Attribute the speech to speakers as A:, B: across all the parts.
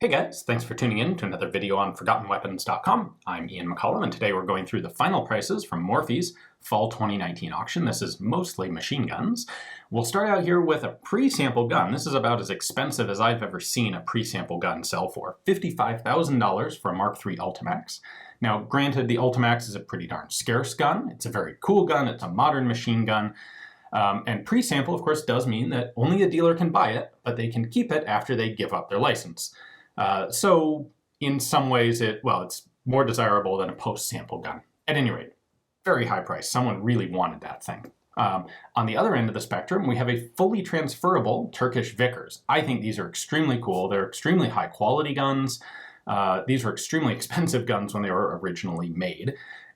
A: Hey guys, thanks for tuning in to another video on ForgottenWeapons.com. I'm Ian McCollum, and today we're going through the final prices from Morphy's Fall 2019 auction. This is mostly machine guns. We'll start out here with a pre-sample gun. This is about as expensive as I've ever seen a pre-sample gun sell for. $55,000 for a Mark III Ultimax. Now, granted, the Ultimax is a pretty darn scarce gun. It's a very cool gun. It's a modern machine gun. And pre-sample, of course, does mean that only a dealer can buy it, but they can keep it after they give up their license. So in some ways, it's more desirable than a post-sample gun. At any rate, very high price. Someone really wanted that thing. On the other end of the spectrum, we have a fully transferable Turkish Vickers. I think these are extremely cool. They're extremely high quality guns. These were extremely expensive guns when they were originally made.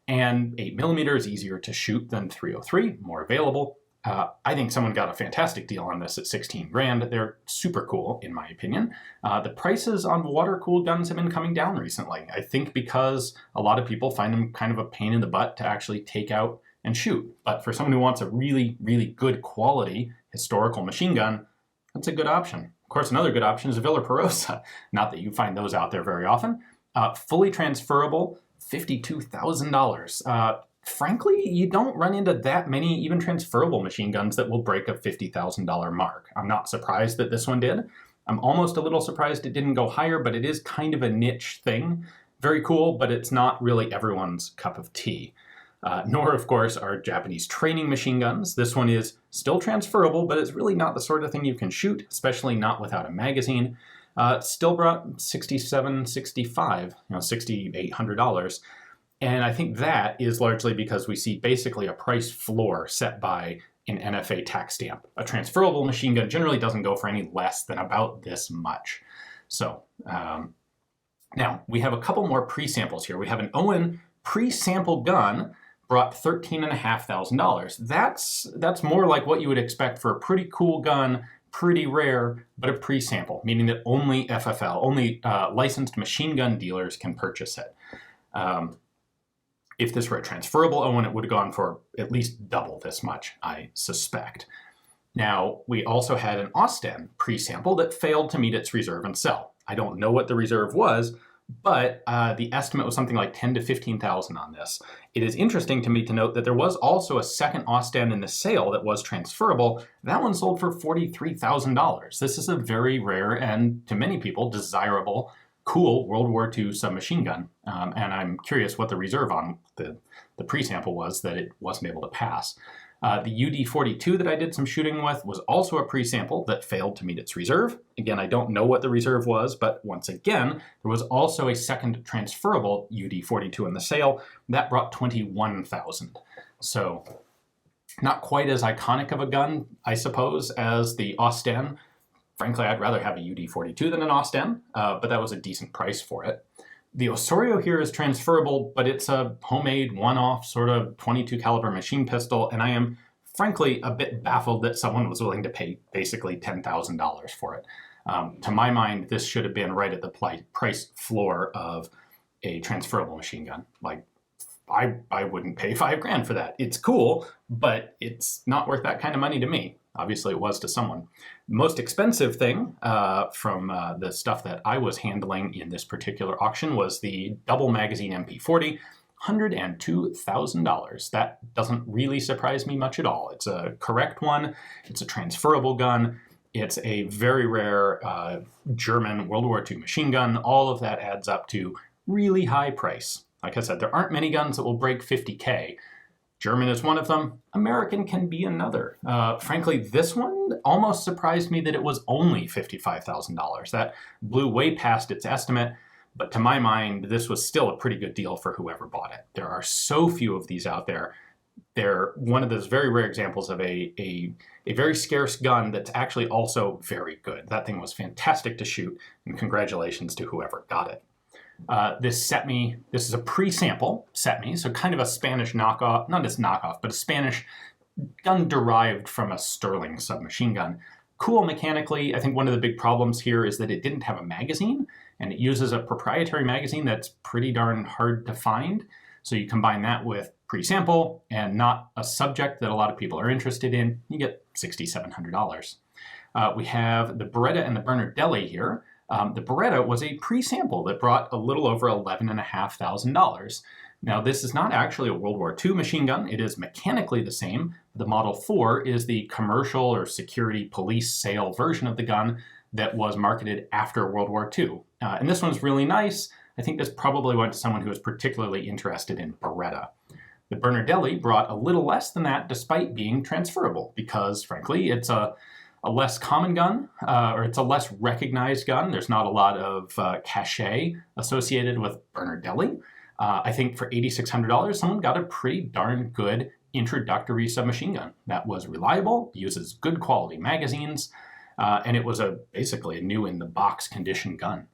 A: And 8mm is easier to shoot than .303, more available. I think someone got a fantastic deal on this at 16 grand. They're super cool, in my opinion. The prices on water-cooled guns have been coming down recently. I think because a lot of people find them kind of a pain in the butt to actually take out and shoot. But for someone who wants a really, really good quality historical machine gun, that's a good option. Of course, another good option is a Villar Perosa. Not that you find those out there very often. Fully transferable, $52,000. Frankly, you don't run into that many even transferable machine guns that will break a $50,000 mark. I'm not surprised that this one did. I'm almost a little surprised it didn't go higher, but it is kind of a niche thing. Very cool, but it's not really everyone's cup of tea. Nor, of course, are Japanese training machine guns. This one is still transferable, but it's really not the sort of thing you can shoot, especially not without a magazine. Still brought $6,765, $6,800. And I think that is largely because we see basically a price floor set by an NFA tax stamp. A transferable machine gun generally doesn't go for any less than about this much. So now we have a couple more pre-samples here. We have an Owen pre-sample gun brought $13,500. That's more like what you would expect for a pretty cool gun, pretty rare, but a pre-sample, meaning that only FFL, only licensed machine gun dealers can purchase it. If this were a transferable Owen, it would have gone for at least double this much, I suspect. Now, we also had an Austen pre-sample that failed to meet its reserve and sell. I don't know what the reserve was, but the estimate was something like $10,000 to $15,000 on this. It is interesting to me to note that there was also a second Austen in the sale that was transferable. That one sold for $43,000. This is a very rare and, to many people, desirable cool World War II submachine gun, and I'm curious what the reserve on the pre-sample was that it wasn't able to pass. The UD42 that I did some shooting with was also a pre-sample that failed to meet its reserve. Again, I don't know what the reserve was, but once again, there was also a second transferable UD42 in the sale that brought $21,000. So not quite as iconic of a gun, I suppose, as the Austen. Frankly, I'd rather have a UD42 than an Austen, but that was a decent price for it. The Osorio here is transferable, but it's a homemade, one-off sort of .22 caliber machine pistol, and I am, frankly, a bit baffled that someone was willing to pay basically $10,000 for it. To my mind, this should have been right at the price floor of a transferable machine gun. Like, I wouldn't pay $5 grand for that. It's cool, but it's not worth that kind of money to me. Obviously, it was to someone. The most expensive thing from the stuff that I was handling in this particular auction was the double magazine MP40, $102,000. That doesn't really surprise me much at all. It's a correct one. It's a transferable gun. It's a very rare German World War II machine gun. All of that adds up to really high price. Like I said, there aren't many guns that will break 50K. German is one of them. American can be another. Frankly, this one almost surprised me that it was only $55,000. That blew way past its estimate, but to my mind, this was still a pretty good deal for whoever bought it. There are so few of these out there. They're one of those very rare examples of a very scarce gun that's actually also very good. That thing was fantastic to shoot, and congratulations to whoever got it. This CETME, this is a pre-sample CETME, so kind of a Spanish knockoff, not as knockoff, but a Spanish gun derived from a Sterling submachine gun. Cool mechanically. I think one of the big problems here is that it didn't have a magazine, and it uses a proprietary magazine that's pretty darn hard to find. So you combine that with pre-sample and not a subject that a lot of people are interested in, you get $6,700. We have the Beretta and the Bernardelli here. The Beretta was a pre-sample that brought a little over $11,500. Now, this is not actually a World War II machine gun. It is mechanically the same. The Model 4 is the commercial or security police sale version of the gun that was marketed after World War II. And this one's really nice. I think this probably went to someone who was particularly interested in Beretta. The Bernardelli brought a little less than that despite being transferable because, frankly, it's a less common gun, or it's a less recognized gun. There's not a lot of cachet associated with Bernardelli. I think for $8,600, someone got a pretty darn good introductory submachine gun that was reliable, uses good quality magazines, and it was basically a new in-the-box condition gun.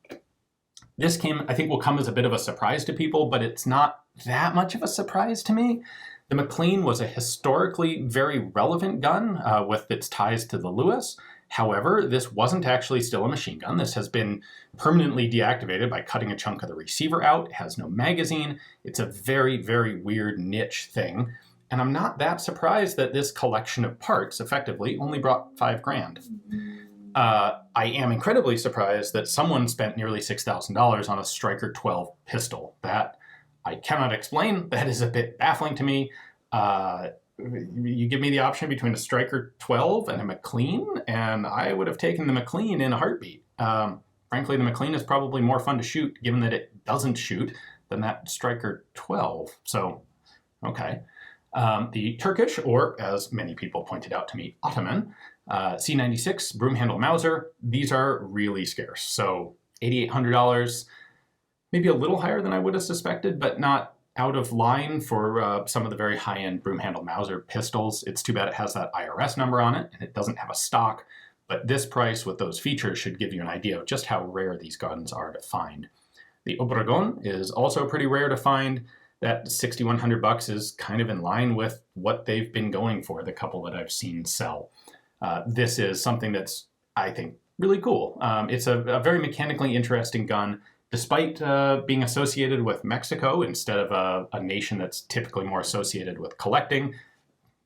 A: This I think will come as a bit of a surprise to people, but it's not that much of a surprise to me. The McClean was a historically very relevant gun with its ties to the Lewis. However, this wasn't actually still a machine gun. This has been permanently deactivated by cutting a chunk of the receiver out. It has no magazine. It's a very, very weird niche thing. And I'm not that surprised that this collection of parts effectively only brought $5,000. I am incredibly surprised that someone spent nearly $6,000 on a Striker 12 pistol. That I cannot explain. That is a bit baffling to me. You give me the option between a Striker 12 and a McClean, and I would have taken the McClean in a heartbeat. Frankly, the McClean is probably more fun to shoot, given that it doesn't shoot, than that Striker 12. So, okay. The Turkish, or as many people pointed out to me, Ottoman, C96 broom handle Mauser, these are really scarce. So $8,800, maybe a little higher than I would have suspected, but not out of line for some of the very high-end broom handle Mauser pistols. It's too bad it has that IRS number on it and it doesn't have a stock, but this price with those features should give you an idea of just how rare these guns are to find. The Obregon is also pretty rare to find. That $6,100 is kind of in line with what they've been going for, the couple that I've seen sell. This is something that's, I think, really cool. It's a very mechanically interesting gun, despite being associated with Mexico instead of a nation that's typically more associated with collecting.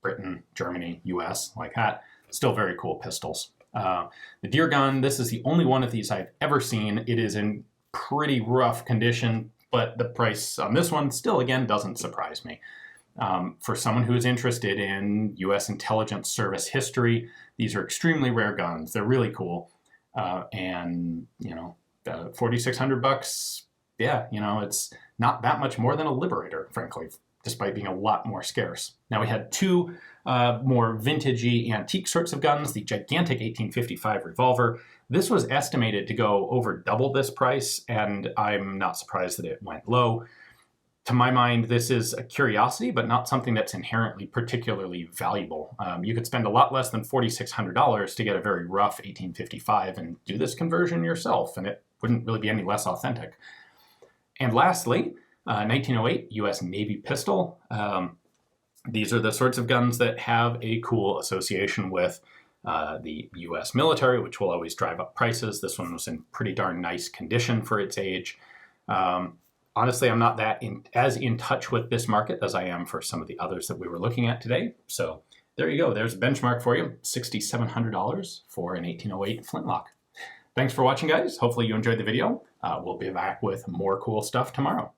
A: Britain, Germany, US, like that. Still very cool pistols. The deer gun, this is the only one of these I've ever seen. It is in pretty rough condition, but the price on this one still, again, doesn't surprise me. For someone who is interested in US intelligence service history, these are extremely rare guns. They're really cool. And, you know, $4,600, yeah, you know, it's not that much more than a Liberator, frankly, despite being a lot more scarce. Now we had two more vintagey antique sorts of guns, the gigantic 1855 Revolver. This was estimated to go over double this price, and I'm not surprised that it went low. To my mind, this is a curiosity, but not something that's inherently particularly valuable. You could spend a lot less than $4,600 to get a very rough 1855 and do this conversion yourself, and it wouldn't really be any less authentic. And lastly, 1908 US Navy pistol. These are the sorts of guns that have a cool association with the US military, which will always drive up prices. This one was in pretty darn nice condition for its age. Honestly, I'm not as in touch with this market as I am for some of the others that we were looking at today. So there you go. There's a benchmark for you. $6,700 for an 1808 flintlock. Thanks for watching, guys. Hopefully you enjoyed the video. We'll be back with more cool stuff tomorrow.